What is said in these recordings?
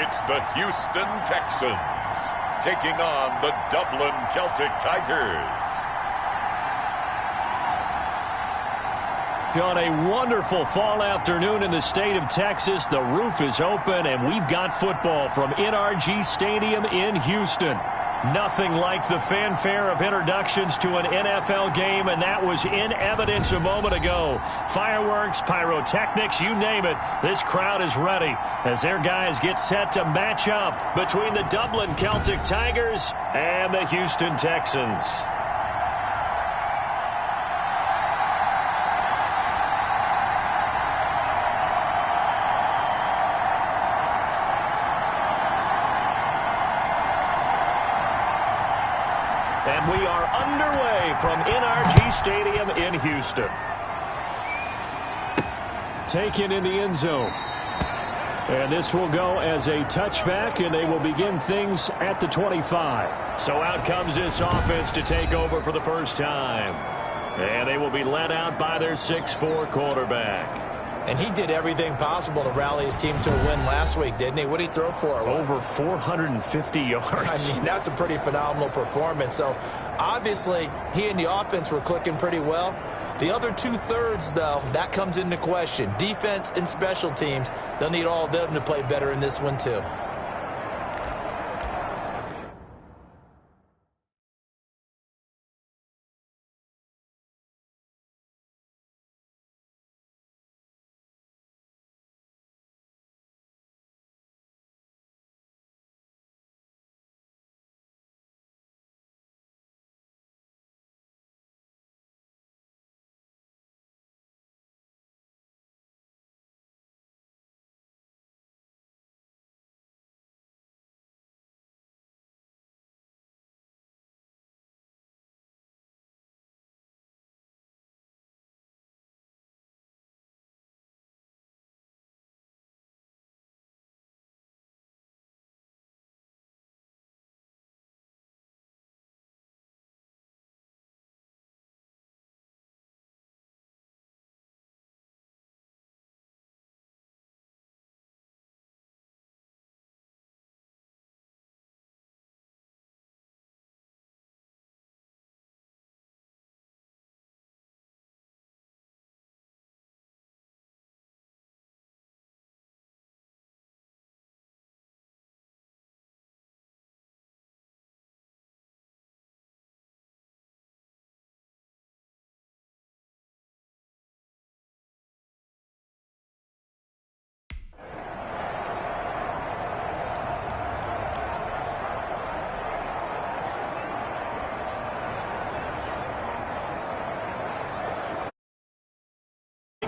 It's the Houston Texans taking on the Dublin Celtic-Tigers. On a wonderful fall afternoon in the state of Texas, the roof is open, and we've got football from NRG Stadium in Houston. Nothing like the fanfare of introductions to an NFL game, and that was in evidence a moment ago. Fireworks, pyrotechnics, you name it, this crowd is ready as their guys get set to match up between the Dublin Celtic Tigers and the Houston Texans. And we are underway from NRG Stadium in Houston. Taken in the end zone. And this will go as a touchback, and they will begin things at the 25. So out comes this offense to take over for the first time. And they will be led out by their 6'4" quarterback. And he did everything possible to rally his team to a win last week, didn't he? What did he throw for? Over 450 yards. I mean, that's a pretty phenomenal performance. So, obviously, he and the offense were clicking pretty well. The other two-thirds, though, that comes into question. Defense and special teams, they'll need all of them to play better in this one, too.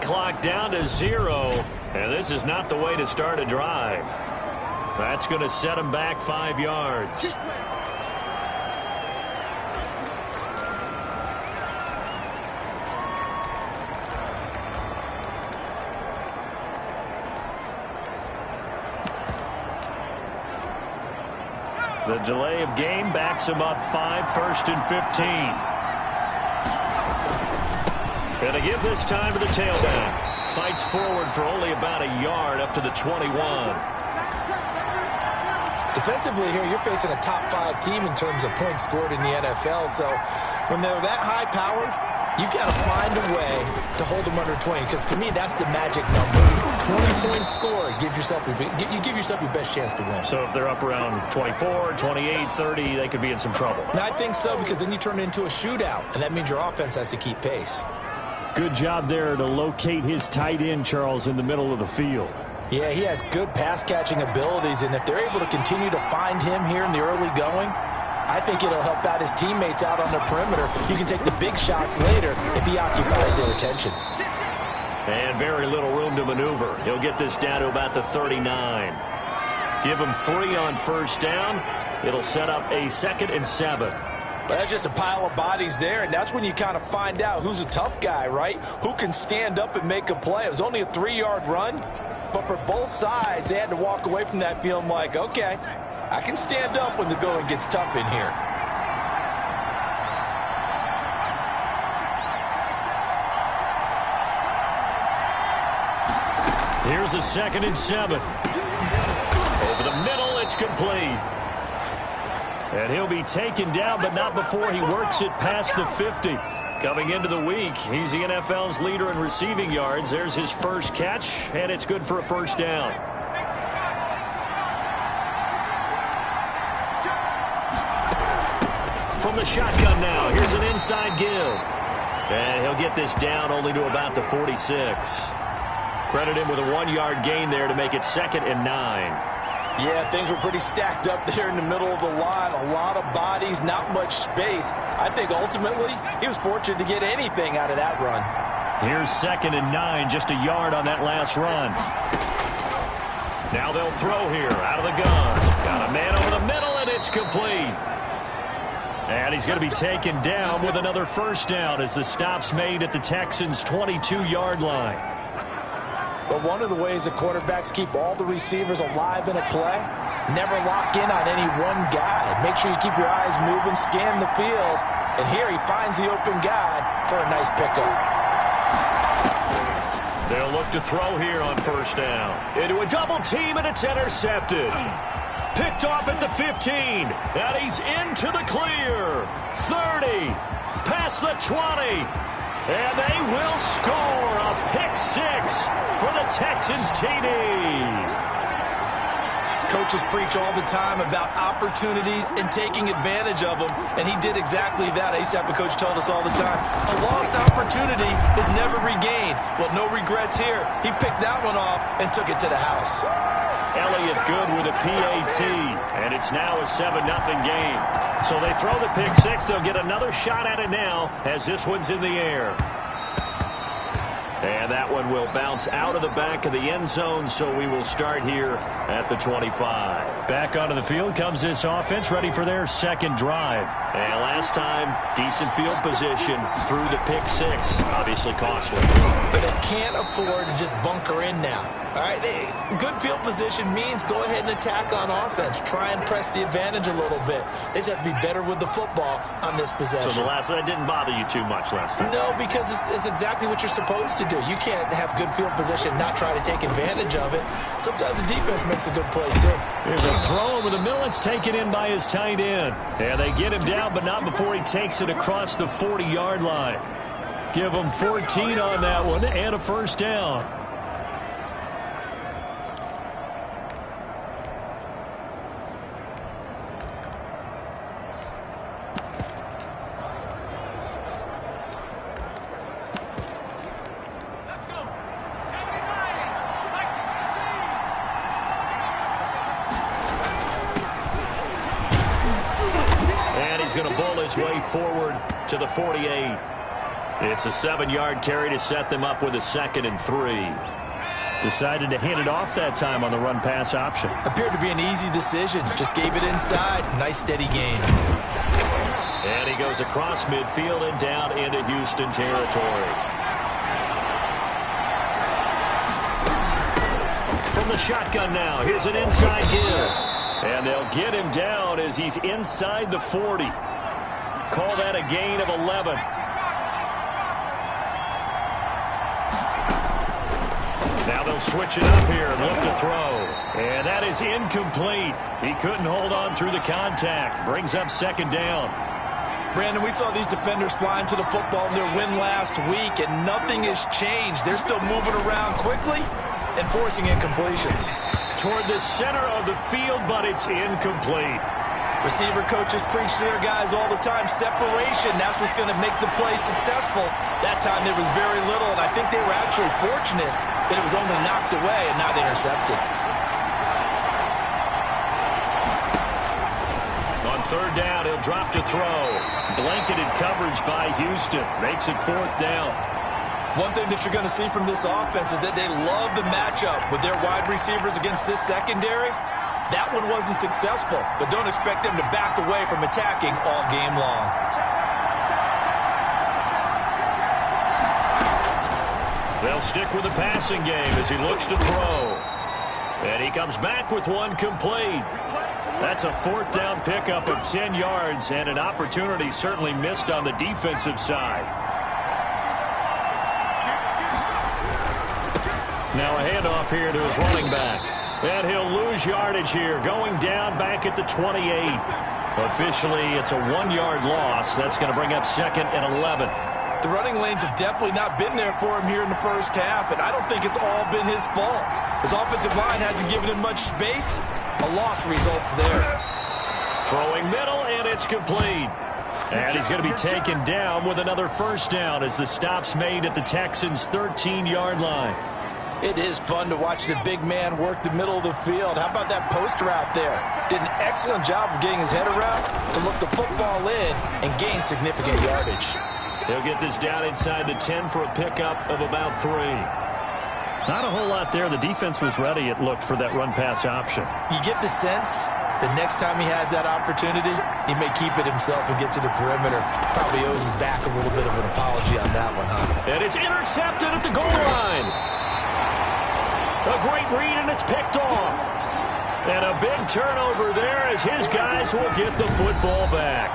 Clock down to 0, and this is not the way to start a drive. That's going to set him back 5 yards. The delay of game backs him up 5, 1st and 15. And to give this time to the tailback. Fights forward for only about a yard up to the 21. Defensively here, you're facing a top 5 team in terms of points scored in the NFL. So when they're that high-powered, you've got to find a way to hold them under 20. Because to me, that's the magic number. 20 points scored, you give yourself your best chance to win. So if they're up around 24, 28, 30, they could be in some trouble. And I think so, because then you turn it into a shootout, and that means your offense has to keep pace. Good job there to locate his tight end, Charles, in the middle of the field. Yeah, he has good pass-catching abilities, and if they're able to continue to find him here in the early going, I think it'll help out his teammates out on the perimeter. You can take the big shots later if he occupies their attention. And very little room to maneuver. He'll get this down to about the 39. Give him 3 on first down. It'll set up a 2nd and 7. Well, that's just a pile of bodies there, and that's when you kind of find out who's a tough guy, right? Who can stand up and make a play. It was only a 3-yard run, but for both sides, they had to walk away from that feeling like, okay, I can stand up when the going gets tough in here. Here's a 2nd and 7. Over the complete. And he'll be taken down, but not before he works it past the 50. Coming into the week, he's the NFL's leader in receiving yards. There's his first catch, and it's good for a first down. From the shotgun now, here's an inside give. And he'll get this down only to about the 46. Credit him with a 1-yard gain there to make it 2nd and 9. Yeah, things were pretty stacked up there in the middle of the line. A lot of bodies, not much space. I think ultimately he was fortunate to get anything out of that run. Here's 2nd and 9, just a yard on that last run. Now they'll throw here out of the gun. Got a man over the middle, and it's complete. And he's going to be taken down with another first down as the stop's made at the Texans' 22-yard line. But one of the ways that quarterbacks keep all the receivers alive in a play, never lock in on any one guy. Make sure you keep your eyes moving, scan the field. And here he finds the open guy for a nice pickup. They'll look to throw here on first down. Into a double team, and it's intercepted. Picked off at the 15. And he's into the clear. 30. Past the 20. And they will score a pick-6 for the Texans TD. Coaches preach all the time about opportunities and taking advantage of them, and he did exactly that. I used to have a coach told us all the time, a lost opportunity is never regained. Well, no regrets here. He picked that one off and took it to the house. Elliott good with a PAT, and it's now a 7-0 game. So they throw the pick-6. They'll get another shot at it now as this one's in the air. And that one will bounce out of the back of the end zone, so we will start here at the 25. Back onto the field comes this offense, ready for their second drive. And last time, decent field position through the pick-6. Obviously costly. But they can't afford to just bunker in now. All right, good field position means go ahead and attack on offense. Try and press the advantage a little bit. They just have to be better with the football on this possession. So the last one didn't bother you too much last time? No, because it's exactly what you're supposed to do. You can't have good field position, not try to take advantage of it. Sometimes the defense makes a good play, too. There's a throw over the middle. It's taken in by his tight end. And they get him down, but not before he takes it across the 40-yard line. Give him 14 on that one and a first down. Way forward to the 48. It's a 7-yard carry to set them up with a 2nd and 3. Decided to hand it off that time on the run-pass option. Appeared to be an easy decision. Just gave it inside. Nice steady gain. And he goes across midfield and down into Houston territory. From the shotgun now, here's an inside give. And they'll get him down as he's inside the 40. Call that a gain of 11. Now they'll switch it up here and look to throw. And that is incomplete. He couldn't hold on through the contact. Brings up 2nd down. Brandon, we saw these defenders flying to the football in their win last week, and nothing has changed. They're still moving around quickly and forcing incompletions. Toward the center of the field, but it's incomplete. Receiver coaches preach to their guys all the time. Separation, that's what's going to make the play successful. That time there was very little, and I think they were actually fortunate that it was only knocked away and not intercepted. On 3rd down, he'll drop to throw. Blanketed coverage by Houston. Makes it 4th down. One thing that you're going to see from this offense is that they love the matchup with their wide receivers against this secondary. That one wasn't successful, but don't expect them to back away from attacking all game long. They'll stick with the passing game as he looks to throw. And he comes back with one complete. That's a 4th down pickup of 10 yards and an opportunity certainly missed on the defensive side. Now a handoff here to his running back. And he'll lose yardage here, going down back at the 28. Officially, it's a 1-yard loss. That's going to bring up 2nd and 11. The running lanes have definitely not been there for him here in the first half, and I don't think it's all been his fault. His offensive line hasn't given him much space. A loss results there. Throwing middle, and it's complete. And he's going to be taken down with another first down as the stop's made at the Texans' 13-yard line. It is fun to watch the big man work the middle of the field. How about that post route there? Did an excellent job of getting his head around to look the football in and gain significant yardage. He'll get this down inside the 10 for a pickup of about 3. Not a whole lot there. The defense was ready, it looked, for that run-pass option. You get the sense the next time he has that opportunity, he may keep it himself and get to the perimeter. Probably owes his back a little bit of an apology on that one, huh? And it's intercepted at the goal line. A great read, and it's picked off. And a big turnover there as his guys will get the football back.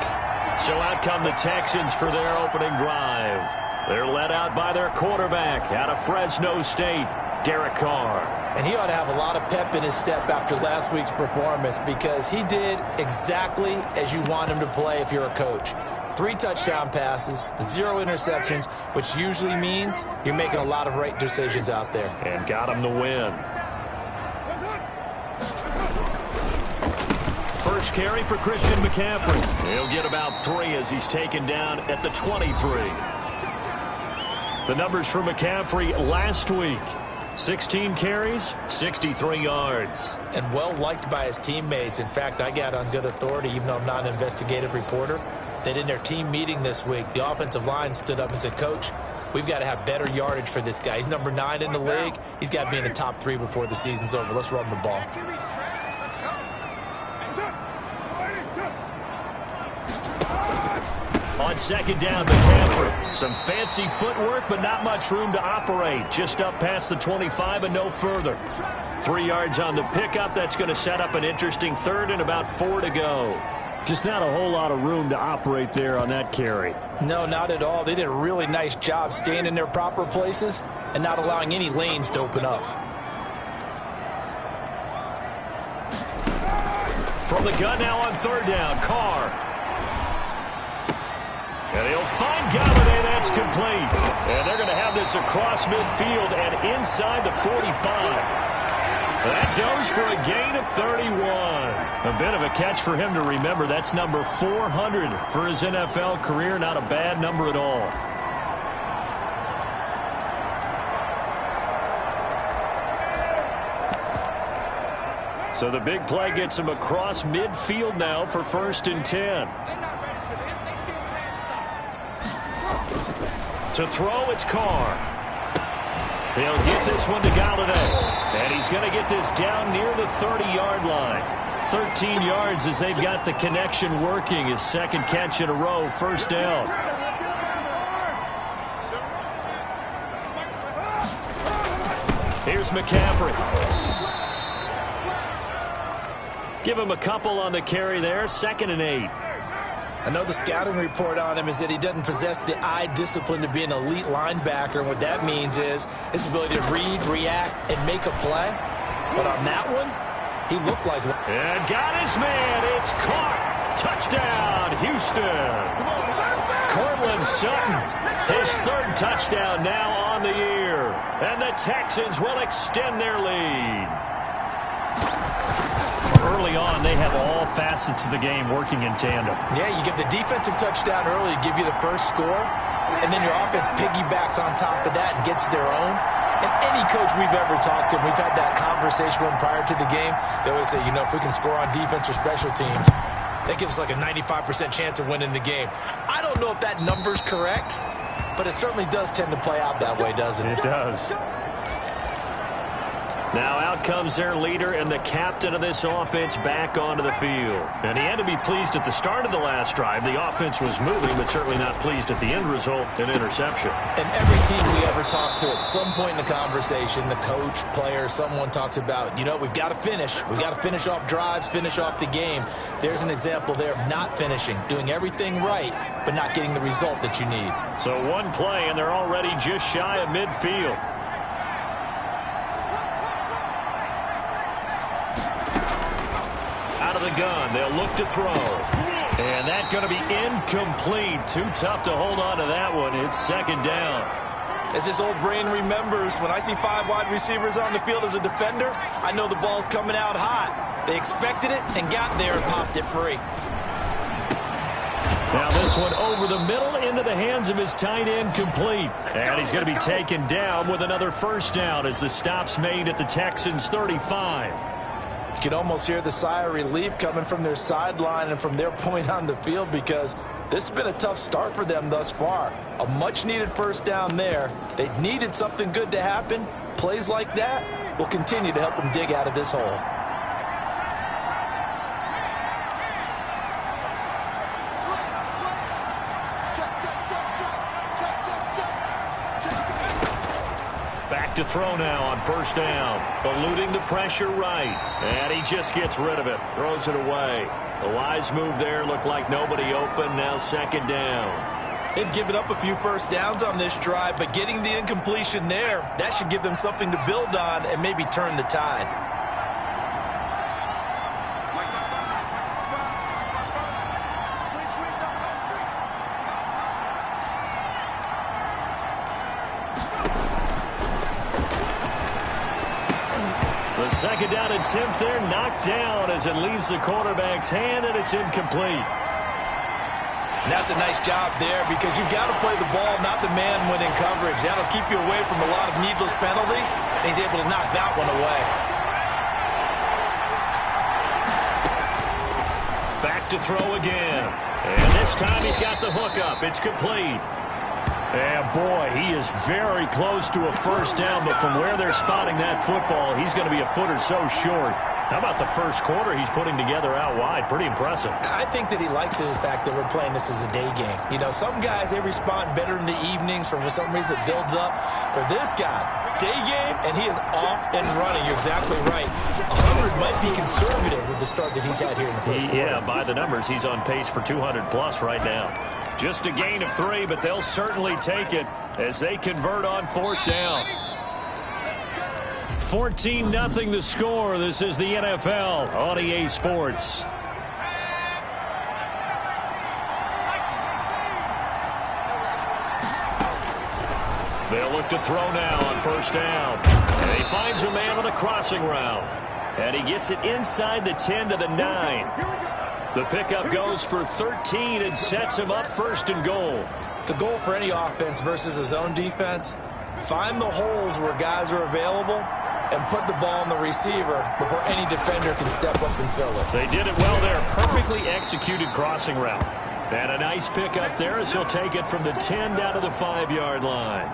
So out come the Texans for their opening drive. They're led out by their quarterback out of Fresno State, Derek Carr. And he ought to have a lot of pep in his step after last week's performance because he did exactly as you want him to play if you're a coach. 3 touchdown passes, 0 interceptions, which usually means you're making a lot of right decisions out there. And got him the win. First carry for Christian McCaffrey. He'll get about 3 as he's taken down at the 23. The numbers for McCaffrey last week. 16 carries, 63 yards. And well liked by his teammates. In fact, I got on good authority, even though I'm not an investigative reporter, that in their team meeting this week, the offensive line stood up and said, Coach, we've got to have better yardage for this guy. He's number 9 in the league. He's got to be in the top 3 before the season's over. Let's run the ball. On second down, McCaffrey. Some fancy footwork, but not much room to operate. Just up past the 25 and no further. 3 yards on the pickup. That's going to set up an interesting 3rd and about 4 to go. Just not a whole lot of room to operate there on that carry. No, not at all. They did a really nice job staying in their proper places and not allowing any lanes to open up. From the gun now on 3rd down, Carr. And he'll find Galladay. That's complete. And they're going to have this across midfield and inside the 45. That goes for a gain of 31. A bit of a catch for him to remember. That's number 400 for his NFL career. Not a bad number at all. So the big play gets him across midfield now for 1st and 10. To throw, it's Carr. He'll get this one to Galladay. And he's going to get this down near the 30-yard line. 13 yards as they've got the connection working. His 2nd catch in a row, 1st down. Here's McCaffrey. Give him a couple on the carry there. 2nd and 8. I know the scouting report on him is that he doesn't possess the eye discipline to be an elite linebacker. And what that means is his ability to read, react, and make a play. But on that one, he looked like one. And got his man. It's caught. Touchdown, Houston. Cortland Sutton, his 3rd touchdown now on the year. And the Texans will extend their lead. Early on, they have all facets of the game working in tandem. Yeah, you get the defensive touchdown early to give you the first score, and then your offense piggybacks on top of that and gets their own. And any coach we've ever talked to, we've had that conversation with them prior to the game, they always say, if we can score on defense or special teams, that gives us like a 95% chance of winning the game. I don't know if that number's correct, but it certainly does tend to play out that way, doesn't it? It does. Now out comes their leader and the captain of this offense back onto the field. And he had to be pleased at the start of the last drive. The offense was moving, but certainly not pleased at the end result, an interception. And every team we ever talk to, at some point in the conversation, the coach, player, someone talks about, we've got to finish. We've got to finish off drives, finish off the game. There's an example there of not finishing, doing everything right, but not getting the result that you need. So one play, and they're already just shy of midfield. the gun. They'll look to throw. And that's going to be incomplete. Too tough to hold on to that one. It's second down. As his old brain remembers, when I see 5 wide receivers on the field as a defender, I know the ball's coming out hot. They expected it and got there and popped it free. Now this one over the middle into the hands of his tight end, complete. And he's going to be taken down with another first down as the stop's made at the Texans' 35. You can almost hear the sigh of relief coming from their sideline and from their point on the field, because this has been a tough start for them thus far. A much-needed first down there. They needed something good to happen. Plays like that will continue to help them dig out of this hole. Back to throw now on first down. Eluding the pressure right. And he just gets rid of it. Throws it away. A wise move there. Looked like nobody open. Now second down. They've given up a few first downs on this drive, but getting the incompletion there, that should give them something to build on and maybe turn the tide. The second down attempt there knocked down as it leaves the quarterback's hand, and it's incomplete. And that's a nice job there, because you've got to play the ball, not the man when in coverage. That'll keep you away from a lot of needless penalties, and he's able to knock that one away. Back to throw again. And this time he's got the hook up. It's complete. And boy, he is very close to a first down, but from where they're spotting that football, he's going to be a foot or so short. How about the first quarter he's putting together out wide? Pretty impressive. I think that he likes the fact that we're playing this as a day game. You know, some guys, they respond better in the evenings. For some reason, it builds up. For this guy, day game, and he is off and running. You're exactly right. 100 might be conservative with the start that he's had here in the first quarter. Yeah, by the numbers, he's on pace for 200-plus right now. Just a gain of 3, but they'll certainly take it as they convert on fourth down. 14-0 the score. This is the NFL on EA Sports. They'll look to throw now on first down. And he finds a man on a crossing route. And he gets it inside the 10 to the 9. The pickup goes for 13 and sets him up first and goal. The goal for any offense versus a zone defense, find the holes where guys are available and put the ball on the receiver before any defender can step up and fill it. They did it well there. Perfectly executed crossing route. And a nice pickup there as he'll take it from the 10 down to the 5-yard line.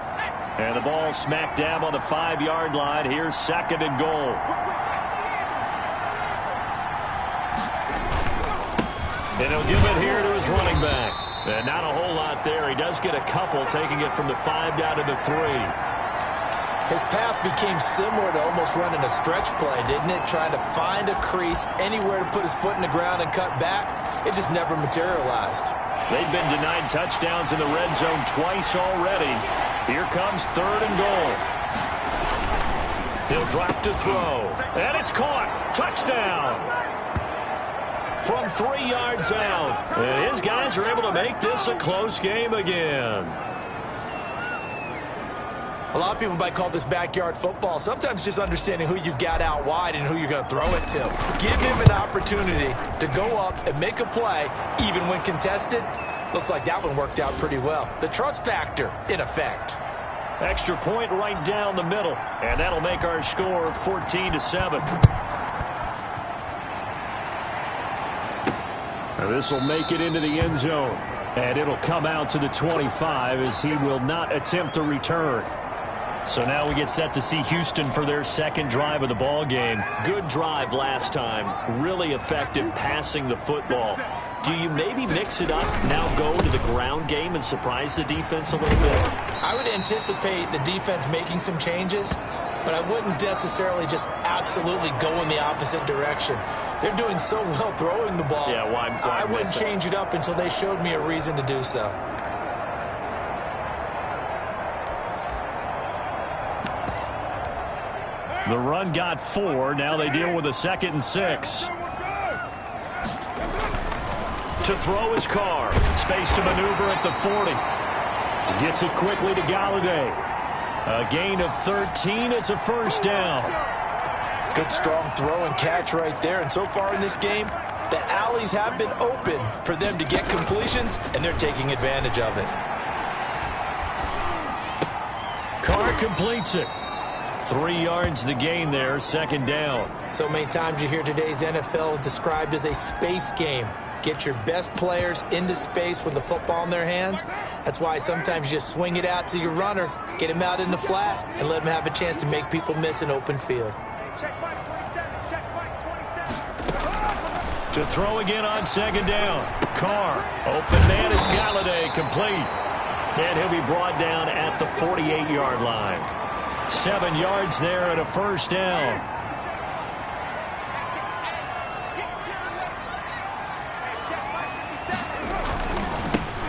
And the ball smack dab on the 5-yard line. Here's second and goal. And he'll give it here to his running back. And not a whole lot there. He does get a couple, taking it from the 5 down to the 3. His path became similar to almost running a stretch play, didn't it? Trying to find a crease, anywhere to put his foot in the ground and cut back. It just never materialized. They've been denied touchdowns in the red zone twice already. Here comes third and goal. He'll drop to throw. And it's caught. Touchdown. From 3 yards out. And his guys are able to make this a close game again. A lot of people might call this backyard football. Sometimes just understanding who you've got out wide and who you're going to throw it to. Give him an opportunity to go up and make a play, even when contested. Looks like that one worked out pretty well. The trust factor, in effect. Extra point right down the middle. And that'll make our score 14-7. This will make it into the end zone. And it'll come out to the 25 as he will not attempt a return. So now we get set to see Houston for their second drive of the ball game. Good drive last time. Really effective passing the football. Do you maybe mix it up, now go to the ground game and surprise the defense a little bit? I would anticipate the defense making some changes, but I wouldn't necessarily just absolutely go in the opposite direction. They're doing so well throwing the ball. Yeah, why I wouldn't change it up until they showed me a reason to do so. The run got 4. Now they deal with a 2nd and 6. To throw his car. Space to maneuver at the 40. Gets it quickly to Galladay. A gain of 13. It's a first down. Good strong throw and catch right there. And so far in this game, the alleys have been open for them to get completions, and they're taking advantage of it. Carr completes it. 3 yards the gain there, second down. So many times you hear today's NFL described as a space game. Get your best players into space with the football in their hands. That's why sometimes you just swing it out to your runner, get him out in the flat, and let him have a chance to make people miss an open field. To throw again on second down. Carr. Open man is Galladay, complete. And he'll be brought down at the 48-yard line. 7 yards there and a first down.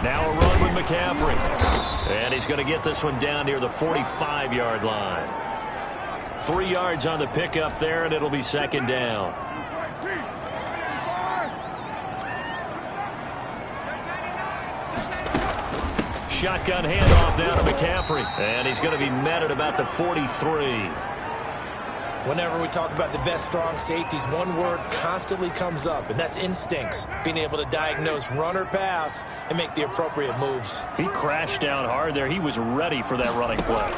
Now a run with McCaffrey. And he's going to get this one down near the 45-yard line. 3 yards on the pickup there, and it'll be second down. Shotgun handoff now to McCaffrey. And he's going to be met at about the 43. Whenever we talk about the best strong safeties, one word constantly comes up, and that's instincts. Being able to diagnose run or pass and make the appropriate moves. He crashed down hard there. He was ready for that running play.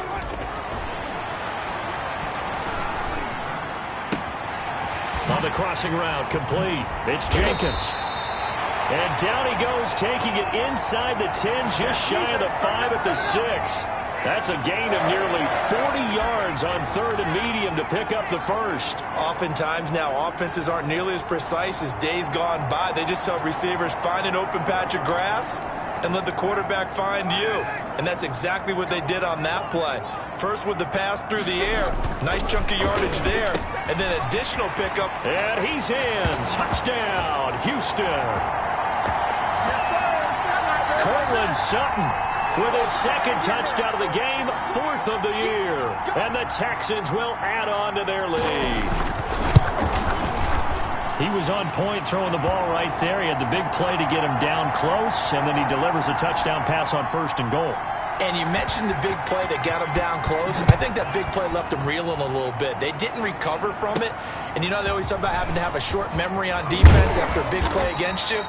On the crossing route, complete. It's Jenkins. And down he goes, taking it inside the 10, just shy of the 5 at the 6. That's a gain of nearly 40 yards on third and medium to pick up the first. Oftentimes now, offenses aren't nearly as precise as days gone by. They just help receivers find an open patch of grass and let the quarterback find you. And that's exactly what they did on that play. First with the pass through the air. Nice chunk of yardage there. And then additional pickup. And he's in. Touchdown, Houston. Cortland Sutton with his second touchdown of the game, 4th of the year. And the Texans will add on to their lead. He was on point throwing the ball right there. He had the big play to get him down close, and then he delivers a touchdown pass on 1st and goal. And you mentioned the big play that got him down close. I think that big play left him reeling a little bit. They didn't recover from it. And you know they always talk about having to have a short memory on defense after a big play against you.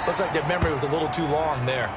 Looks like their memory was a little too long there.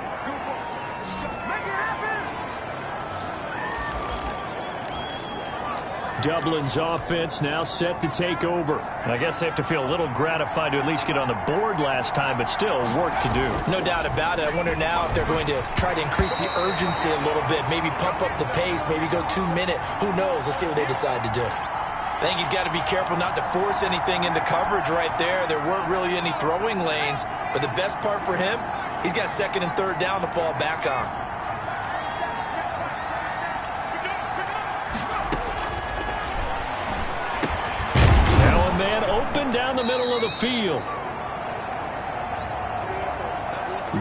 Dublin's offense now set to take over. I guess they have to feel a little gratified to at least get on the board last time, but still work to do. No doubt about it. I wonder now if they're going to try to increase the urgency a little bit, maybe pump up the pace, maybe go 2-minute. Who knows? Let's see what they decide to do. I think he's got to be careful not to force anything into coverage right there. There weren't really any throwing lanes, but the best part for him, he's got 2nd and 3rd down to fall back on. Man open down the middle of the field.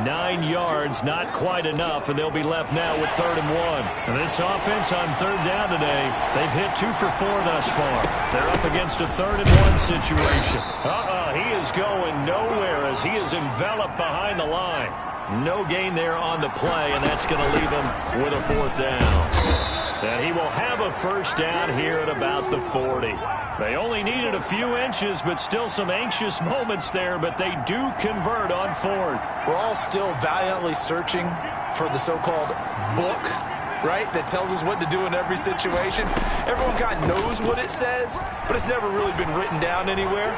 9 yards, not quite enough, and they'll be left now with 3rd and 1. And this offense on 3rd down today, they've hit 2 for 4 thus far. They're up against a 3rd and 1 situation. He is going nowhere as he is enveloped behind the line. No gain there on the play, and that's going to leave him with a 4th down. And he will have a first down here at about the 40. They only needed a few inches, but still some anxious moments there, but they do convert on 4th. We're all still valiantly searching for the so-called book, right, that tells us what to do in every situation. Everyone kind of knows what it says, but it's never really been written down anywhere.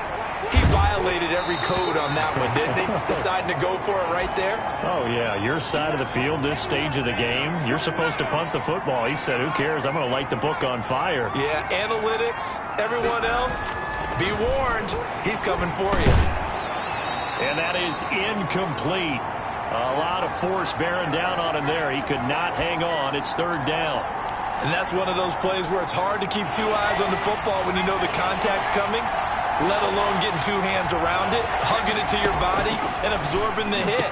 He violated every code on that one, didn't he? Deciding to go for it right there. Oh, yeah. Your side of the field, this stage of the game, you're supposed to punt the football. He said, who cares? I'm going to light the book on fire. Yeah, analytics, everyone else, be warned. He's coming for you. And that is incomplete. A lot of force bearing down on him there. He could not hang on. It's 3rd down. And that's one of those plays where it's hard to keep 2 eyes on the football when you know the contact's coming, let alone getting 2 hands around it, hugging it to your body, and absorbing the hit.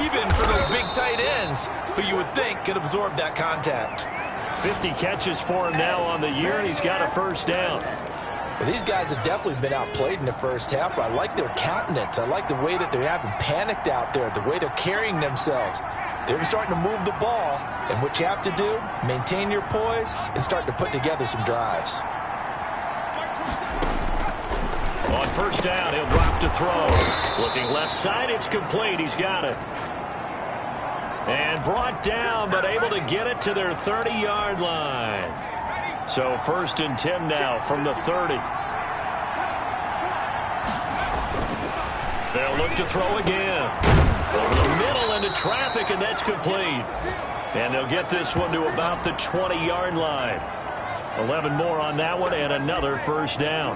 Even for those big tight ends, who you would think could absorb that contact. 50 catches for him now on the year, and he's got a first down. These guys have definitely been outplayed in the first half, but I like their countenance. I like the way that they haven't panicked out there, the way they're carrying themselves. They're starting to move the ball, and what you have to do, maintain your poise and start to put together some drives. On first down, he'll drop to throw. Looking left side, it's complete. He's got it. And brought down, but able to get it to their 30-yard line. So 1st and 10 now from the 30. They'll look to throw again. Over the middle into traffic, and that's complete. And they'll get this one to about the 20-yard line. 11 more on that one, and another first down.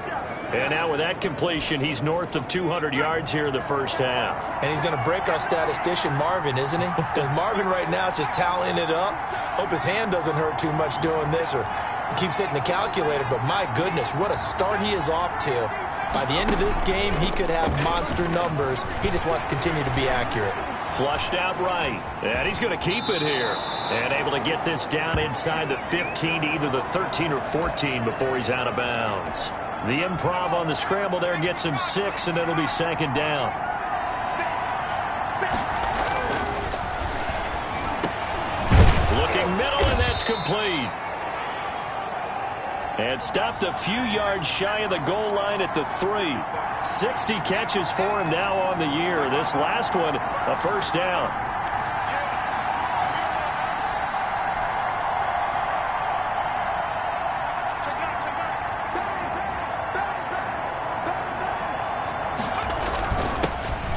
And now with that completion, he's north of 200 yards here in the first half. And he's going to break our statistician, Marvin, isn't he? Because Marvin right now is just tallying it up. Hope his hand doesn't hurt too much doing this, or he keeps hitting the calculator. But my goodness, what a start he is off to. By the end of this game, he could have monster numbers. He just wants to continue to be accurate. Flushed out right. And he's going to keep it here. And able to get this down inside the 15 to either the 13 or 14 before he's out of bounds. The improv on the scramble there gets him 6, and it'll be 2nd down. Looking middle, and that's complete. And stopped a few yards shy of the goal line at the 3. 60 catches for him now on the year. This last one, a first down.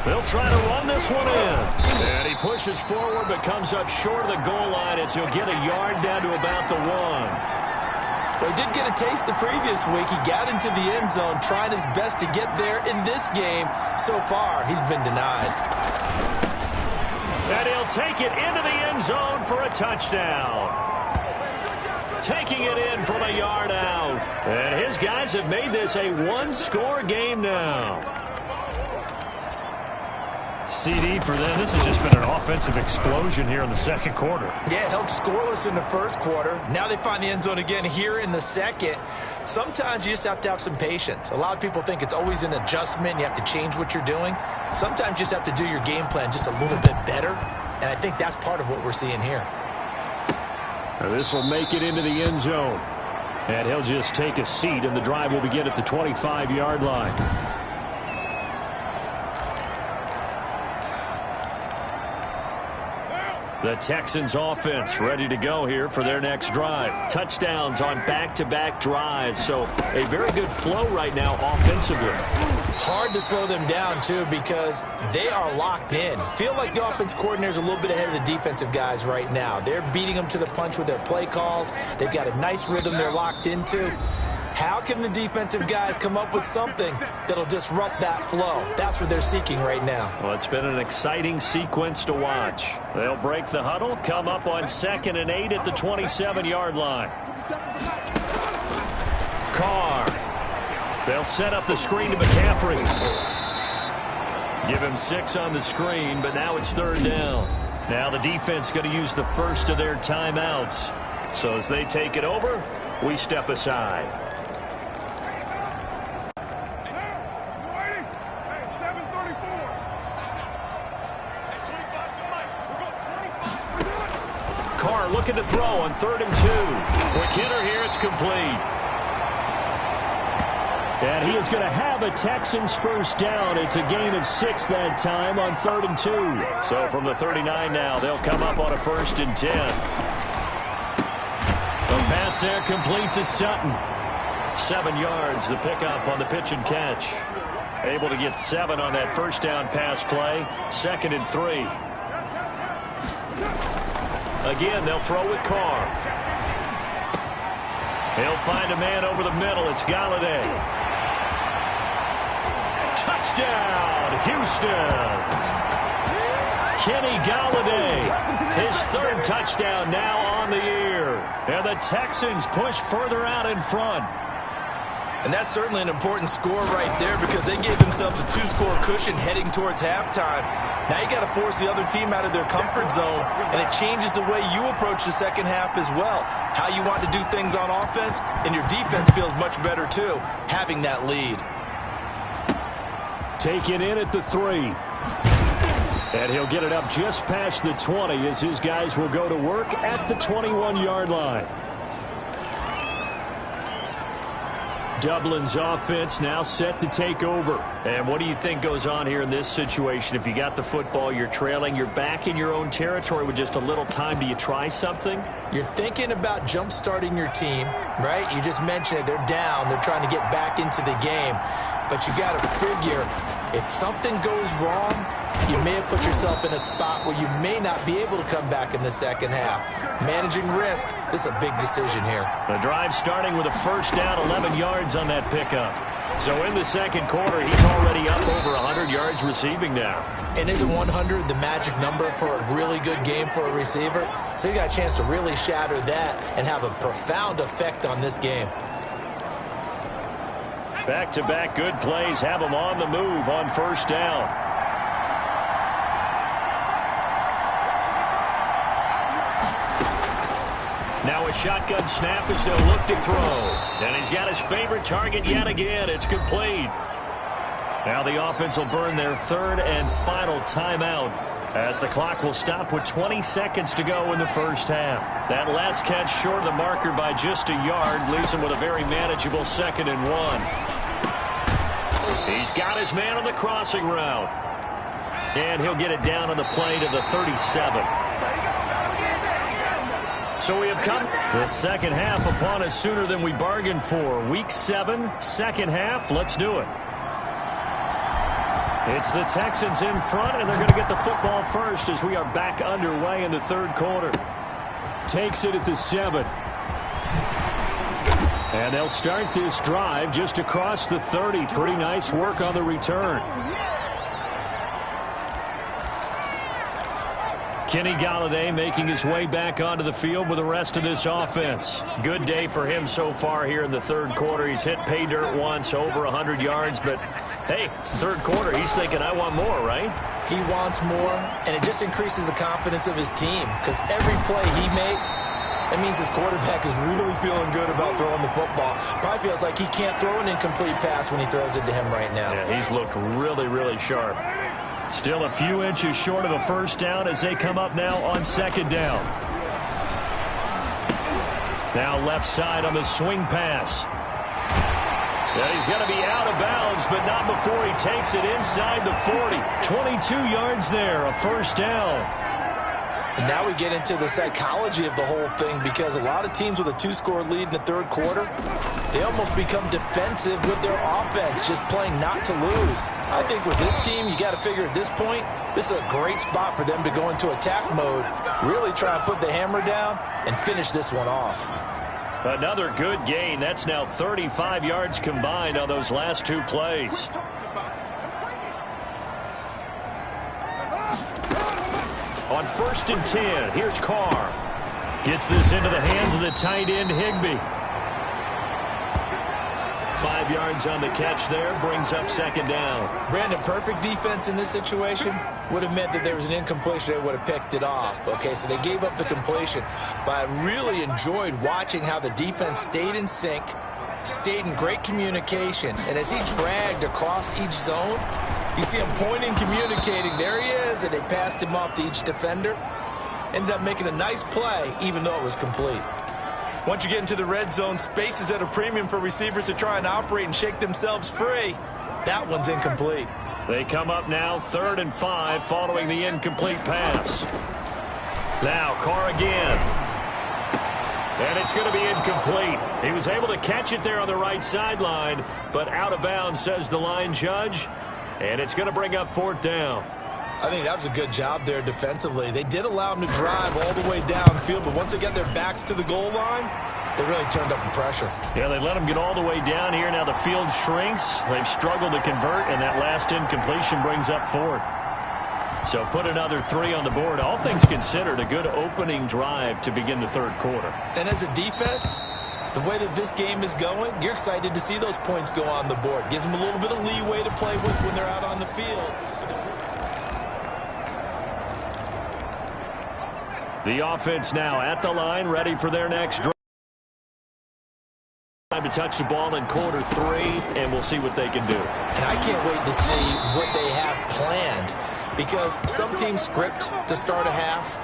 They'll try to run this one in. And he pushes forward but comes up short of the goal line as he'll get a yard down to about the 1. Well, he did get a taste the previous week. He got into the end zone trying his best to get there in this game. So far, he's been denied. And he'll take it into the end zone for a touchdown. Taking it in from a yard out. And his guys have made this a one-score game now. CD for them. This has just been an offensive explosion here in the second quarter. Yeah, held scoreless in the first quarter. Now they find the end zone again here in the second. Sometimes you just have to have some patience. A lot of people think it's always an adjustment. You have to change what you're doing. Sometimes you just have to do your game plan just a little bit better. And I think that's part of what we're seeing here. This will make it into the end zone. And he'll just take a seat, and the drive will begin at the 25-yard line. The Texans offense ready to go here for their next drive. Touchdowns on back-to-back drives. So a very good flow right now offensively. Hard to slow them down, too, because they are locked in. Feel like the offense coordinator's a little bit ahead of the defensive guys right now. They're beating them to the punch with their play calls. They've got a nice rhythm they're locked into. How can the defensive guys come up with something that'll disrupt that flow? That's what they're seeking right now. Well, it's been an exciting sequence to watch. They'll break the huddle, come up on 2nd and 8 at the 27-yard line. Carr. They'll set up the screen to McCaffrey. Give him 6 on the screen, but now it's 3rd down. Now the defense going to use the first of their timeouts. So as they take it over, we step aside. Carr looking to throw on 3rd and 2. Quick hitter here, it's complete. And he is going to have a Texans first down. It's a gain of 6 that time on 3rd and 2. So from the 39 now, they'll come up on a 1st and 10. The pass there complete to Sutton. 7 yards, the pickup on the pitch and catch. Able to get 7 on that first down pass play. 2nd and 3. Again, they'll throw with Carr. He'll find a man over the middle. It's Galladay. Touchdown, Houston. Kenny Galladay, his 3rd touchdown now on the year. And the Texans push further out in front. And that's certainly an important score right there because they gave themselves a 2-score cushion heading towards halftime. Now you got to force the other team out of their comfort zone, and it changes the way you approach the second half as well. How you want to do things on offense, and your defense feels much better too, having that lead. Taken in at the 3. And he'll get it up just past the 20 as his guys will go to work at the 21-yard line. Dublin's offense now set to take over. And what do you think goes on here in this situation? If you got the football, you're trailing, you're back in your own territory with just a little time. Do you try something? You're thinking about jump-starting your team, right? You just mentioned it. They're down. They're trying to get back into the game. But you got to figure if something goes wrong, you may have put yourself in a spot where you may not be able to come back in the second half. Managing risk, this is a big decision here. The drive starting with a first down, 11 yards on that pickup. So in the second quarter, he's already up over 100 yards receiving now. And isn't 100 the magic number for a really good game for a receiver? So you got a chance to really shatter that and have a profound effect on this game. Back-to-back good plays have him on the move on first down. Now a shotgun snap as they'll look to throw. And he's got his favorite target yet again. It's complete. Now the offense will burn their third and final timeout as the clock will stop with 20 seconds to go in the first half. That last catch short of the marker by just a yard leaves him with a very manageable 2nd and 1. He's got his man on the crossing route. And he'll get it down on the play to the 37. So we have come the second half upon us sooner than we bargained for. Week 7, second half. Let's do it. It's the Texans in front, and they're going to get the football first as we are back underway in the third quarter. Takes it at the 7. And they'll start this drive just across the 30. Pretty nice work on the return. Kenny Golladay making his way back onto the field with the rest of this offense. Good day for him so far here in the third quarter. He's hit pay dirt once, over 100 yards, but hey, it's the third quarter. He's thinking, I want more, right? He wants more, and it just increases the confidence of his team because every play he makes, that means his quarterback is really feeling good about throwing the football. Probably feels like he can't throw an incomplete pass when he throws it to him right now. Yeah, he's looked really, really sharp. Still a few inches short of a first down as they come up now on second down. Now left side on the swing pass. And he's going to be out of bounds, but not before he takes it inside the 40. 22 yards there, a first down. And now we get into the psychology of the whole thing because a lot of teams with a 2-score lead in the third quarter, they almost become defensive with their offense, just playing not to lose. I think with this team, you got to figure at this point, this is a great spot for them to go into attack mode, really try and put the hammer down and finish this one off. Another good gain. That's now 35 yards combined on those last 2 plays. On 1st and 10, here's Carr. Gets this into the hands of the tight end, Higbee. 5 yards on the catch there, brings up second down. Brandon, perfect defense in this situation would have meant that there was an incompletion. They would have picked it off. Okay, so they gave up the completion. But I really enjoyed watching how the defense stayed in sync, stayed in great communication. And as he dragged across each zone, you see him pointing, communicating. There he is, and they passed him off to each defender. Ended up making a nice play, even though it was complete. Once you get into the red zone, space is at a premium for receivers to try and operate and shake themselves free. That one's incomplete. They come up now 3rd and 5 following the incomplete pass. Now Carr again. And it's going to be incomplete. He was able to catch it there on the right sideline, but out of bounds, says the line judge. And it's going to bring up 4th down. I think that was a good job there defensively. They did allow them to drive all the way downfield, but once they got their backs to the goal line, they really turned up the pressure. Yeah, they let them get all the way down here. Now the field shrinks. They've struggled to convert, and that last incompletion brings up 4th. So put another 3 on the board. All things considered, a good opening drive to begin the third quarter. And as a defense, The way that this game is going, you're excited to see those points go on the board. Gives them a little bit of leeway to play with when they're out on the field. The offense now at the line, ready for their next drive. Time to touch the ball in quarter 3, and we'll see what they can do. And I can't wait to see what they have planned, because some teams script to start a half.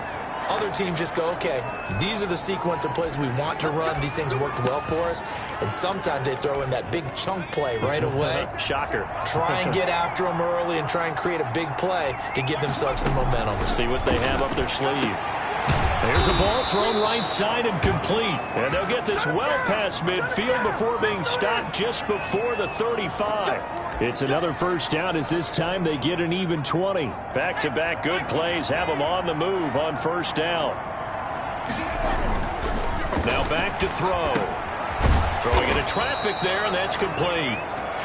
Other teams just go, okay, these are the sequence of plays we want to run. These things worked well for us. And sometimes they throw in that big chunk play right away. Shocker. Try and get after them early and try and create a big play to give themselves some momentum. See what they have up their sleeve. There's a ball thrown right side and complete. And they'll get this well past midfield before being stopped just before the 35. It's another first down as this time they get an even 20. Back-to-back good plays have them on the move on first down. Now back to throw. Throwing into traffic there, and that's complete.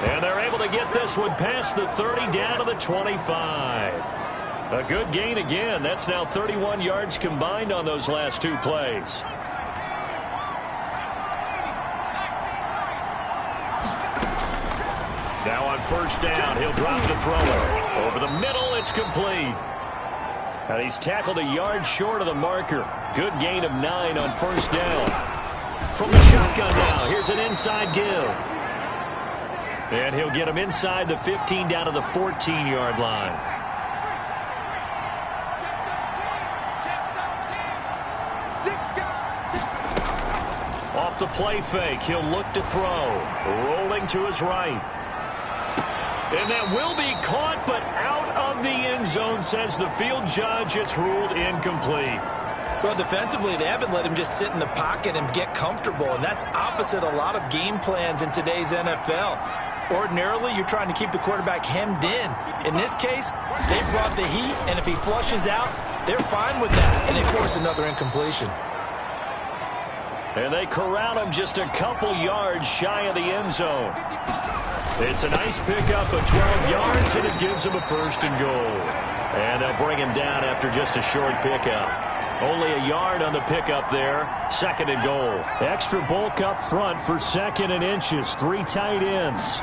And they're able to get this one past the 30 down to the 25. A good gain again. That's now 31 yards combined on those last 2 plays. Now on first down, he'll drop the thrower. Over the middle, it's complete. And he's tackled a yard short of the marker. Good gain of 9 on first down. From the shotgun now, here's an inside give. And he'll get him inside the 15 down to the 14-yard line. Off the play fake, he'll look to throw. Rolling to his right. And that will be caught, but out of the end zone, says the field judge. It's ruled incomplete. Well, defensively, they haven't let him just sit in the pocket and get comfortable, and that's opposite a lot of game plans in today's NFL. Ordinarily, you're trying to keep the quarterback hemmed in. In this case, they brought the heat, and if he flushes out, they're fine with that, and they force another incompletion. And they corral him just a couple yards shy of the end zone. It's a nice pickup of 12 yards, and it gives him a first and goal. And they'll bring him down after just a short pickup. Only a yard on the pickup there. Second and goal. Extra bulk up front for second and inches. 3 tight ends.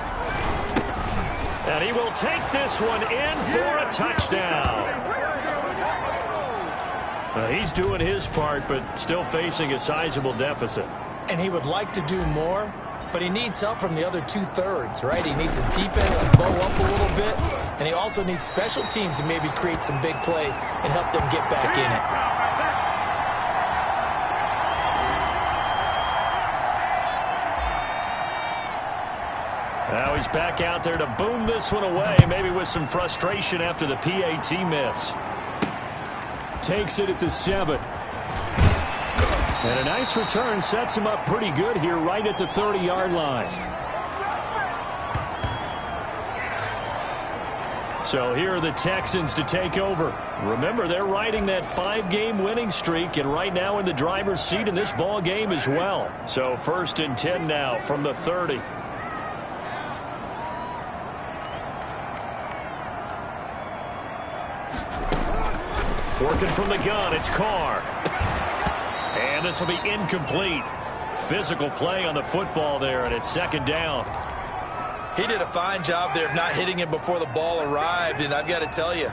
And he will take this one in for a touchdown. He's doing his part, but still facing a sizable deficit. And he would like to do more, but he needs help from the other 2/3, right? He needs his defense to bow up a little bit, and he also needs special teams to maybe create some big plays and help them get back in it. Now he's back out there to boom this one away, maybe with some frustration after the PAT miss. Takes it at the 7. And a nice return sets him up pretty good here right at the 30-yard line. So here are the Texans to take over. Remember, they're riding that 5-game winning streak, and right now in the driver's seat in this ball game as well. So 1st and 10 now from the 30. Working from the gun, it's Carr. And this will be incomplete. Physical play on the football there, and it's second down. He did a fine job there of not hitting him before the ball arrived, and I've got to tell you,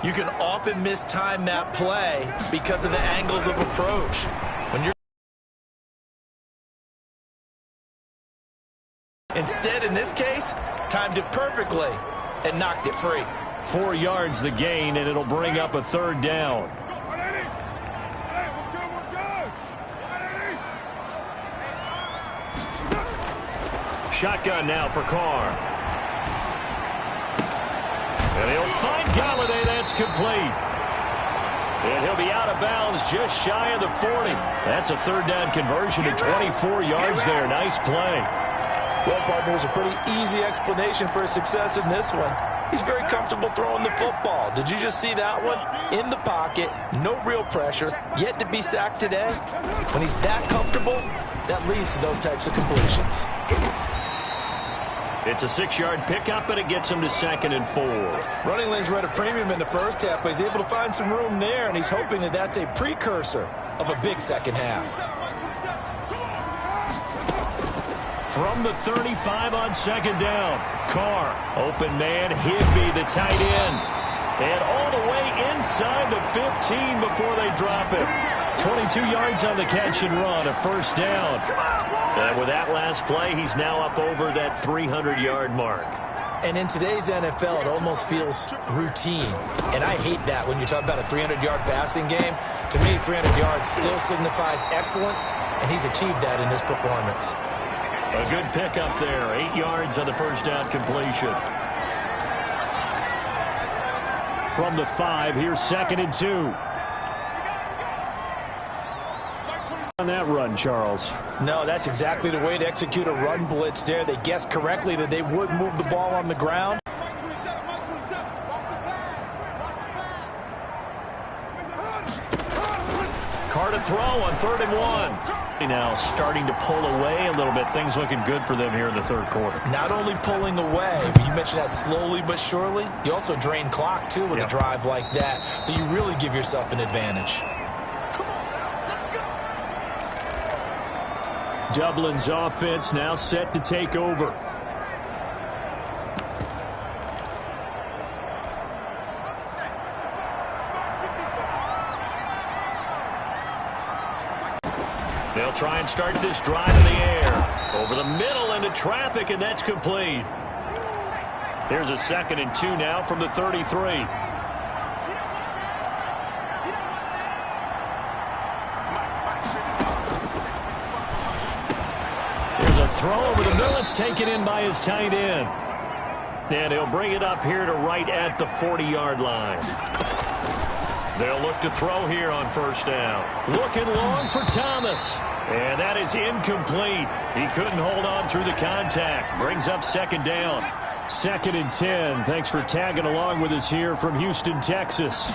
you can often mistime that play because of the angles of approach. When you're Instead, in this case, timed it perfectly and knocked it free. 4 yards the gain, and it'll bring up a 3rd down. Shotgun now for Carr. And he'll find Galladay. That's complete. And he'll be out of bounds just shy of the 40. That's a 3rd down conversion to 24 yards there. Nice play. Well, partner, there's a pretty easy explanation for his success in this one. He's very comfortable throwing the football. Did you just see that one? In the pocket, no real pressure, yet to be sacked today. When he's that comfortable, that leads to those types of completions. It's a 6-yard pickup, and it gets him to 2nd and 4. Running lanes were at a premium in the first half, but he's able to find some room there, and he's hoping that that's a precursor of a big second half. From the 35 on second down. Carr, open man, Higbee, the tight end. And all the way inside the 15 before they drop him. 22 yards on the catch and run, a first down. And with that last play, he's now up over that 300-yard mark. And in today's NFL, it almost feels routine. And I hate that when you talk about a 300-yard passing game. To me, 300 yards still signifies excellence, and he's achieved that in this performance. A good pickup there, 8 yards on the first down completion. From the 5, here's 2nd and 2. On that run, Charles. No, that's exactly the way to execute a run blitz there. They guessed correctly that they would move the ball on the ground. Carr to throw on 3rd and 1. Now starting to pull away a little bit. Things looking good for them here in the third quarter. Not only pulling away, but you mentioned that slowly but surely. You also drain clock, too, with a drive like that. So you really give yourself an advantage. Dublin's offense now set to take over. They'll try and start this drive in the air. Over the middle into traffic, and that's complete. Here's a 2nd and 2 now from the 33. Throw over the middle. It's taken in by his tight end. And he'll bring it up here to right at the 40-yard line. They'll look to throw here on first down. Looking long for Thomas. And that is incomplete. He couldn't hold on through the contact. Brings up 2nd down. 2nd and 10. Thanks for tagging along with us here from Houston, Texas.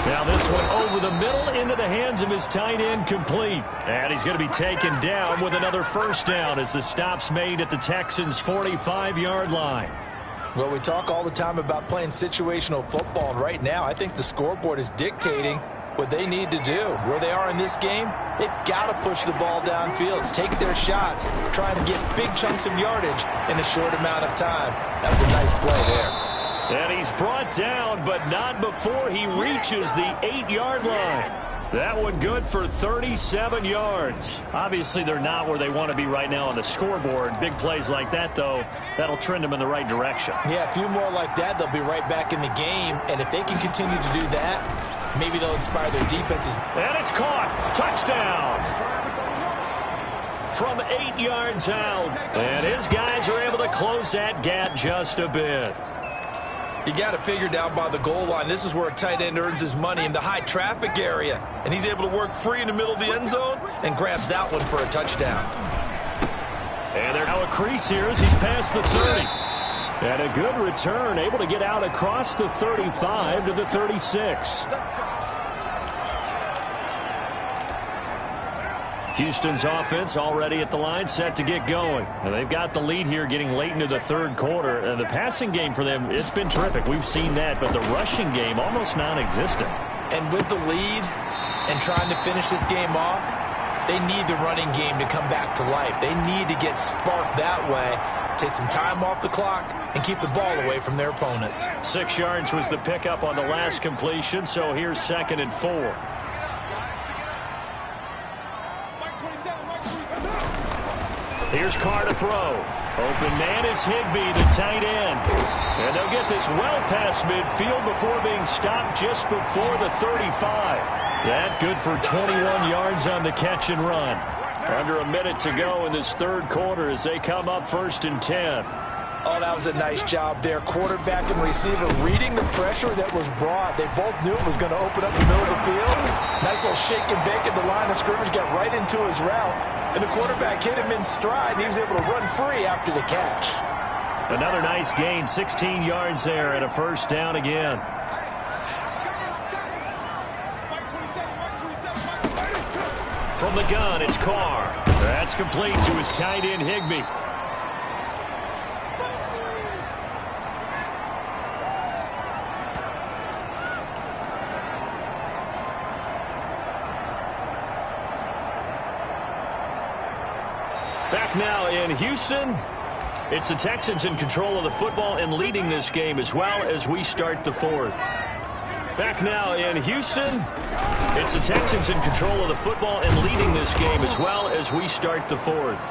Now this one over the middle into the hands of his tight end, complete. And he's going to be taken down with another first down as the stop's made at the Texans' 45-yard line. Well, we talk all the time about playing situational football, and right now I think the scoreboard is dictating what they need to do. Where they are in this game, they've got to push the ball downfield, take their shots, trying to get big chunks of yardage in a short amount of time. That was a nice play there. And he's brought down, but not before he reaches the 8-yard line. That one good for 37 yards. Obviously, they're not where they want to be right now on the scoreboard. Big plays like that, though, that'll trend them in the right direction. Yeah, a few more like that, they'll be right back in the game. And if they can continue to do that, maybe they'll inspire their defenses. And it's caught. Touchdown. From 8 yards out. And his guys are able to close that gap just a bit. You got to figure down by the goal line. This is where a tight end earns his money, in the high traffic area. And he's able to work free in the middle of the end zone and grabs that one for a touchdown. And they're now a crease here as he's past the 30. And a good return, able to get out across the 35 to the 36. Houston's offense already at the line, set to get going. And they've got the lead here getting late into the third quarter. The passing game for them, it's been terrific. We've seen that, but the rushing game almost non-existent. And with the lead and trying to finish this game off, they need the running game to come back to life. They need to get sparked that way, take some time off the clock, and keep the ball away from their opponents. 6 yards was the pickup on the last completion, so here's 2nd and 4. Here's Carr to throw. Open man is Higbee, the tight end. And they'll get this well past midfield before being stopped just before the 35. That good for 21 yards on the catch and run. Under a minute to go in this third quarter as they come up 1st and 10. Oh, that was a nice job there. Quarterback and receiver reading the pressure that was brought. They both knew it was going to open up the middle of the field. Nice little shake and bake at the line of scrimmage, got right into his route. And the quarterback hit him in stride, and he was able to run free after the catch. Another nice gain, 16 yards there, and a first down again. From the gun, it's Carr. That's complete to his tight end, Higbee. now in Houston. It's the Texans in control of the football and leading this game as well as we start the fourth. Back now in Houston. It's the Texans in control of the football and leading this game as well as we start the fourth.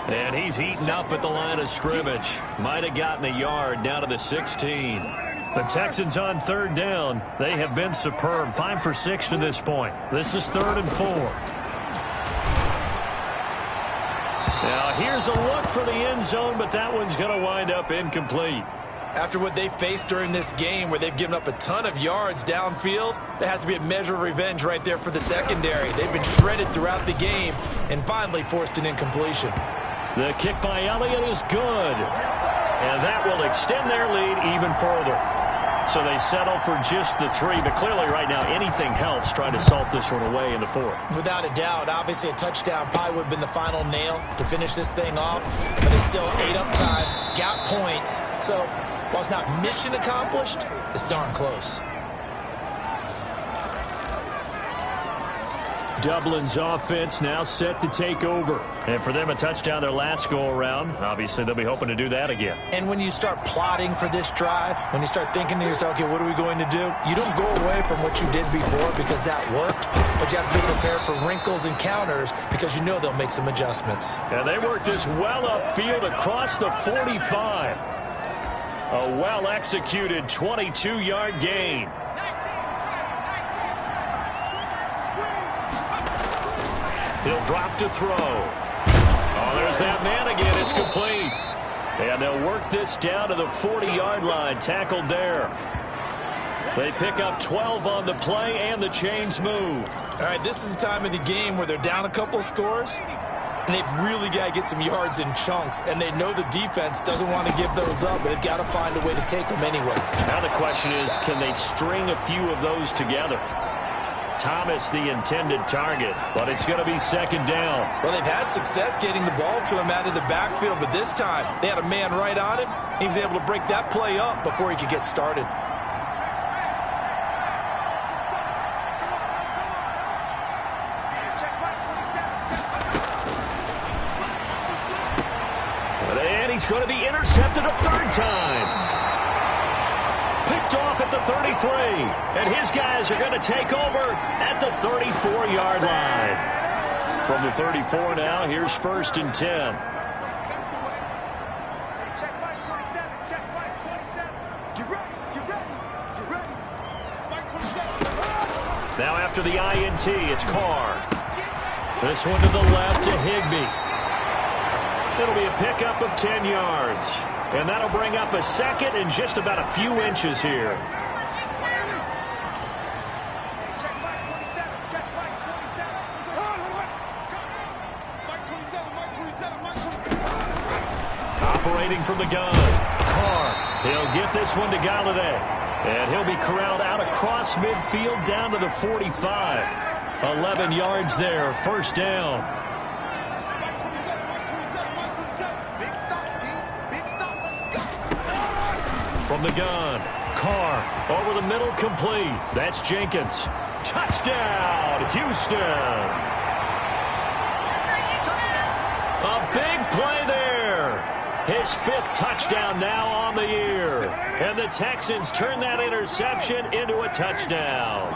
And he's heating up at the line of scrimmage. Might have gotten a yard down to the 16. The Texans on third down. They have been superb. 5 for 6 to this point. This is 3rd and 4. Now here's a look for the end zone, but that one's going to wind up incomplete. After what they faced during this game where they've given up a ton of yards downfield, there has to be a measure of revenge right there for the secondary. They've been shredded throughout the game and finally forced an incompletion. The kick by Elliott is good. And that will extend their lead even further. So they settle for just the 3, but clearly right now anything helps trying to salt this one away in the 4th. Without a doubt, obviously a touchdown probably would have been the final nail to finish this thing off, but they still ate up time, got points. So while it's not mission accomplished, it's darn close. Dublin's offense now set to take over. And for them, a touchdown their last go-around. Obviously, they'll be hoping to do that again. And when you start plotting for this drive, when you start thinking to yourself, okay, what are we going to do? You don't go away from what you did before because that worked, but you have to be prepared for wrinkles and counters because you know they'll make some adjustments. And they worked this well upfield across the 45. A well-executed 22-yard gain. He'll drop to throw. Oh, there's that man again. It's complete. And they'll work this down to the 40-yard line. Tackled there. They pick up 12 on the play, and the chains move. All right, this is the time of the game where they're down a couple of scores, and they've really got to get some yards in chunks, and they know the defense doesn't want to give those up, but they've got to find a way to take them anyway. Now the question is, can they string a few of those together? Thomas the intended target, but it's going to be 2nd down. Well, they've had success getting the ball to him out of the backfield, but this time they had a man right on him. He was able to break that play up before he could get started. And he's going to be intercepted a 3rd time. Picked off at the 33, and his guys are going to take over at the 34-yard line. From the 34 now, here's 1st and 10. Check right 27, check right 27. Get ready, get ready, get ready. Right 27. Now after the INT, it's Carr. This one to the left to Higbee. It'll be a pickup of 10 yards. And that'll bring up a 2nd and just about a few inches here. Check right 27, check right 27. Mike 27, Mike 27, Mike 27. Operating from the gun. Carr. He'll get this one to Galladay. And he'll be corralled out across midfield down to the 45. 11 yards there, 1st down. From the gun, Carr over the middle, complete. That's Jenkins. Touchdown, Houston. A big play there. His 5th touchdown now on the year. And the Texans turn that interception into a touchdown.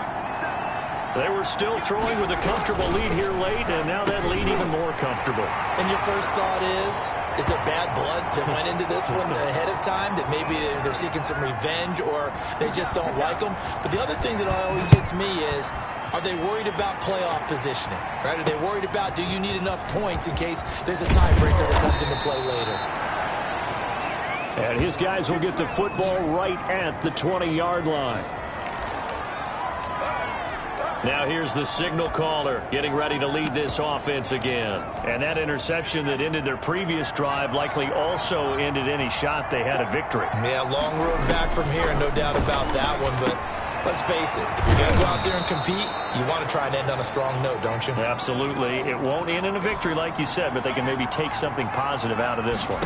They were still throwing with a comfortable lead here late, and now that lead even more comfortable. And your first thought is there bad blood that went into this one ahead of time, that maybe they're seeking some revenge or they just don't like them? But the other thing that always hits me is, are they worried about playoff positioning? Right? Are they worried about, do you need enough points in case there's a tiebreaker that comes into play later? And his guys will get the football right at the 20-yard line. Now here's the signal caller getting ready to lead this offense again. And that interception that ended their previous drive likely also ended any shot they had a victory. Yeah, long road back from here, no doubt about that one. But let's face it, if you're going to go out there and compete, you want to try and end on a strong note, don't you? Absolutely. It won't end in a victory like you said, but they can maybe take something positive out of this one.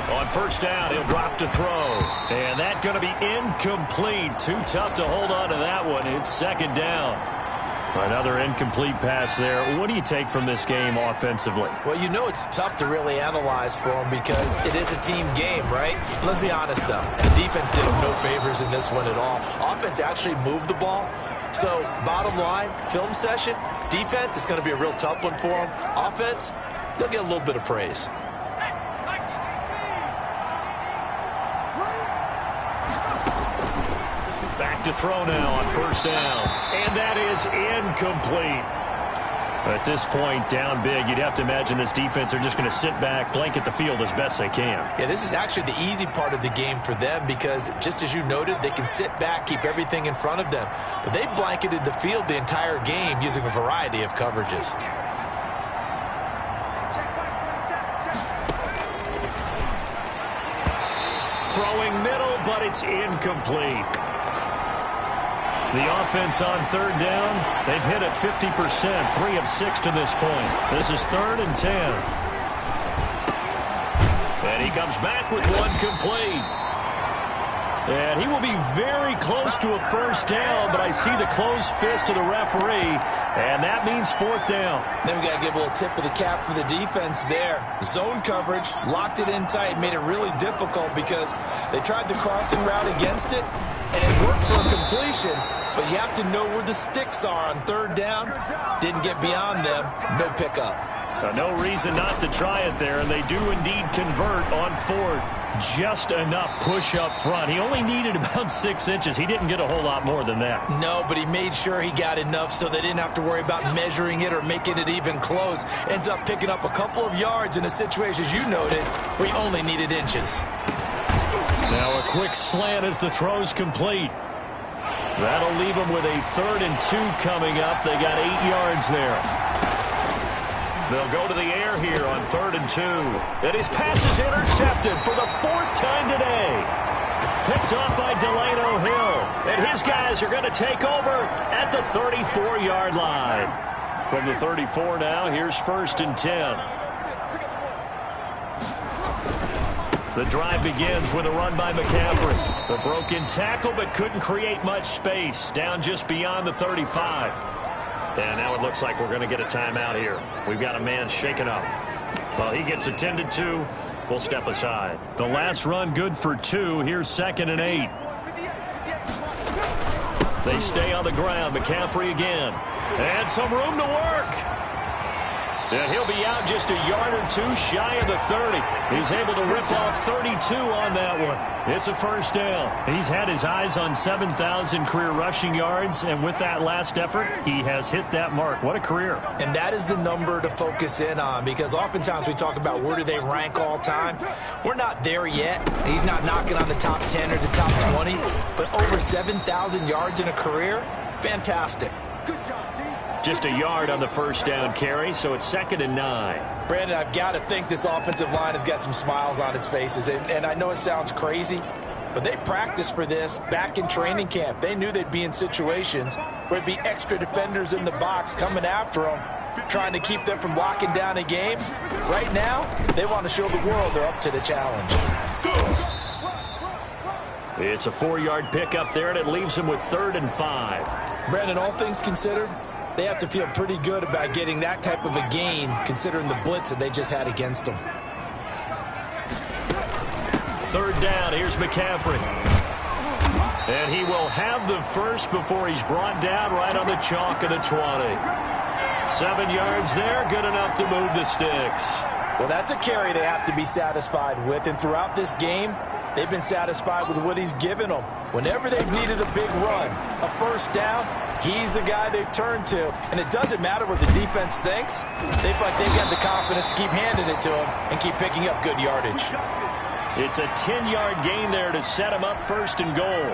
On 1st down, he'll drop to throw. And that's going to be incomplete. Too tough to hold on to that one. It's 2nd down. Another incomplete pass there. What do you take from this game offensively? Well, you know it's tough to really analyze for them because it is a team game, right? Let's be honest, though. The defense did them no favors in this one at all. Offense actually moved the ball. So, bottom line, film session, defense is going to be a real tough one for them. Offense, they'll get a little bit of praise. Back to throw now on first down. And that is incomplete. At this point, down big, you'd have to imagine this defense are just going to sit back, blanket the field as best they can. Yeah, this is actually the easy part of the game for them because, just as you noted, they can sit back, keep everything in front of them. But they blanketed the field the entire game using a variety of coverages. Throwing middle, but it's incomplete. The offense on third down, they've hit it 50%, 3 of 6 to this point. This is 3rd and 10. And he comes back with one complete. And he will be very close to a first down, but I see the closed fist of the referee, and that means 4th down. Then we got to give a little tip of the cap for the defense there. Zone coverage, locked it in tight, made it really difficult because they tried the crossing route against it, and it worked for a completion, but you have to know where the sticks are on third down. Didn't get beyond them, no pickup. No reason not to try it there, and they do indeed convert on 4th. Just enough push up front. He only needed about 6 inches. He didn't get a whole lot more than that. No, but he made sure he got enough so they didn't have to worry about measuring it or making it even close. Ends up picking up a couple of yards in a situation, as you noted, where he only needed inches. Now a quick slant as the throw's complete. That'll leave him with a 3rd and 2 coming up. They got 8 yards there. They'll go to the air here on 3rd and 2. And his pass is intercepted for the 4th time today. Picked off by Delano Hill. And his guys are going to take over at the 34-yard line. From the 34 now, here's 1st and 10. The drive begins with a run by McCaffrey. The broken tackle, but couldn't create much space. Down just beyond the 35. And now it looks like we're going to get a timeout here. We've got a man shaken up. Well, he gets attended to. We'll step aside. The last run good for 2. Here's 2nd and 8. They stay on the ground. McCaffrey again. And some room to work. And he'll be out just a yard or 2 shy of the 30. He's able to rip off 32 on that one. It's a first down. He's had his eyes on 7,000 career rushing yards, and with that last effort, he has hit that mark. What a career. And that is the number to focus in on because oftentimes we talk about where do they rank all time. We're not there yet. He's not knocking on the top 10 or the top 20, but over 7,000 yards in a career, fantastic. Good job. Just a yard on the first down carry, so it's 2nd and 9. Brandon, I've got to think this offensive line has got some smiles on its faces. And I know it sounds crazy, but they practiced for this back in training camp. They knew they'd be in situations where there'd be extra defenders in the box coming after them, trying to keep them from locking down a game. Right now, they want to show the world they're up to the challenge. It's a 4-yard pickup there, and it leaves him with 3rd and 5. Brandon, all things considered, they have to feel pretty good about getting that type of a gain, considering the blitz that they just had against them. 3rd down, here's McCaffrey. And he will have the first before he's brought down right on the chalk of the 20. 7 yards there, good enough to move the sticks. Well, that's a carry they have to be satisfied with, and throughout this game, they've been satisfied with what he's given them. Whenever they've needed a big run, a first down, he's the guy they've turned to. And it doesn't matter what the defense thinks. They feel like they've got the confidence to keep handing it to him and keep picking up good yardage. It's a 10-yard gain there to set him up 1st and goal.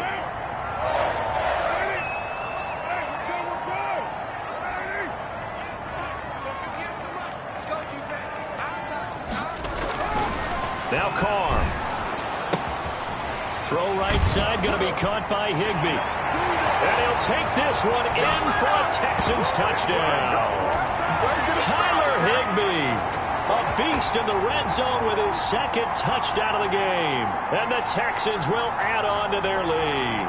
Now Carr. Throw right side, going to be caught by Higbee. And he'll take this one in for a Texans touchdown. Tyler Higbee, a beast in the red zone with his 2nd touchdown of the game. And the Texans will add on to their lead.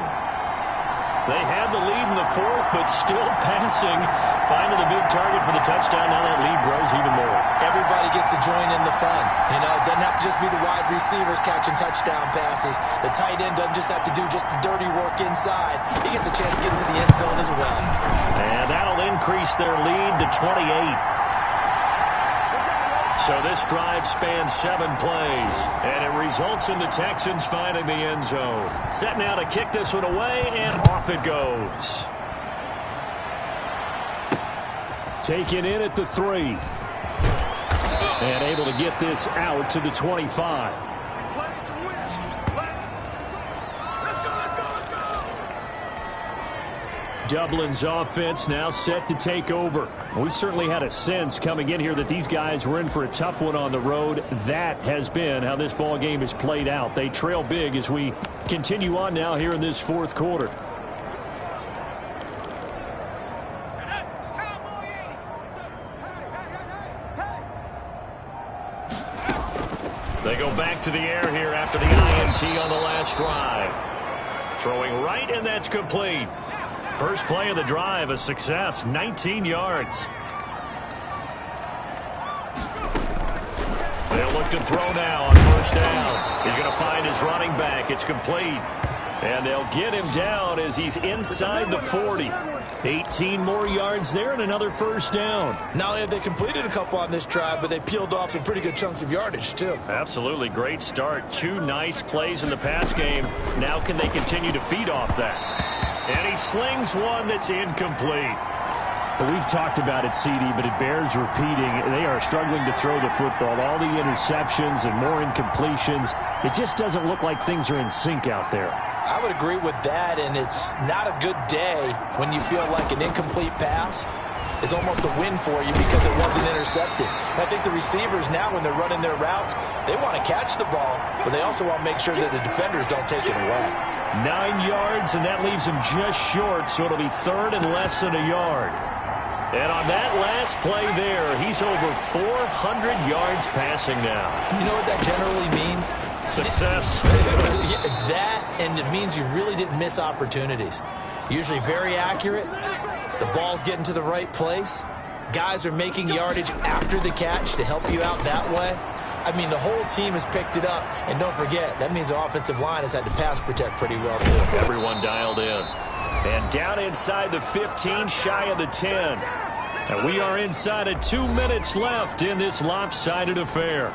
They had the lead in the fourth, but still passing. Finding the big target for the touchdown. Now that lead grows even more. Everybody gets to join in the fun. You know, it doesn't have to just be the wide receivers catching touchdown passes. The tight end doesn't just have to do just the dirty work inside. He gets a chance to get into the end zone as well. And that'll increase their lead to 28. So this drive spans 7 plays, and it results in the Texans finding the end zone. Set now to kick this one away, and off it goes. Taken in at the 3. And able to get this out to the 25. Dublin's offense now set to take over. We certainly had a sense coming in here that these guys were in for a tough one on the road. That has been how this ball game has played out. They trail big as we continue on now here in this fourth quarter. They go back to the air here after the INT on the last drive. Throwing right, and that's complete. First play of the drive, a success, 19 yards. They'll look to throw now on first down. He's going to find his running back. It's complete. And they'll get him down as he's inside the 40. 18 more yards there and another first down. Not only have they completed a couple on this drive, but they peeled off some pretty good chunks of yardage, too. Absolutely. Great start. 2 nice plays in the pass game. Now can they continue to feed off that? And he slings one that's incomplete. Well, we've talked about it, CD, but it bears repeating. They are struggling to throw the football. All the interceptions and more incompletions. It just doesn't look like things are in sync out there. I would agree with that, and it's not a good day when you feel like an incomplete pass is almost a win for you because it wasn't intercepted. I think the receivers now, when they're running their routes, they want to catch the ball, but they also want to make sure that the defenders don't take it away. 9 yards, and that leaves him just short, so it'll be third and less than a yard. And on that last play there, he's over 400 yards passing now. You know what that generally means? Success. That, and it means you really didn't miss opportunities. Usually very accurate. The ball's getting to the right place. Guys are making yardage after the catch to help you out that way. I mean, the whole team has picked it up. And don't forget, that means the offensive line has had to pass protect pretty well, too. Everyone dialed in. And down inside the 15, shy of the 10. And we are inside of 2 minutes left in this lopsided affair.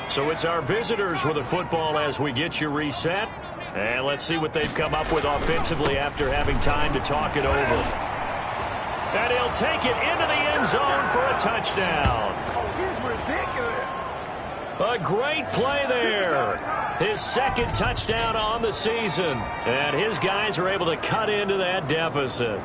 So it's our visitors with the football as we get you reset. And let's see what they've come up with offensively after having time to talk it over. And he'll take it into the end zone for a touchdown. Oh, he's ridiculous. A great play there. His second touchdown on the season. And his guys are able to cut into that deficit.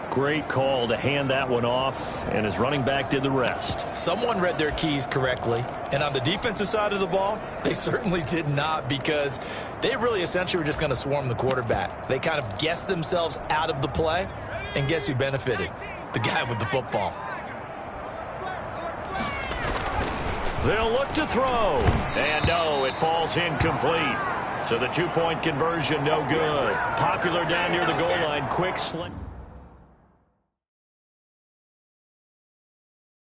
Great call to hand that one off, and his running back did the rest. Someone read their keys correctly, and on the defensive side of the ball, they certainly did not, because they really essentially were just going to swarm the quarterback. They kind of guessed themselves out of the play, and guess who benefited? The guy with the football. They'll look to throw, and no, it falls incomplete. So the 2-point conversion, no good. Popular down near the goal line, quick slant.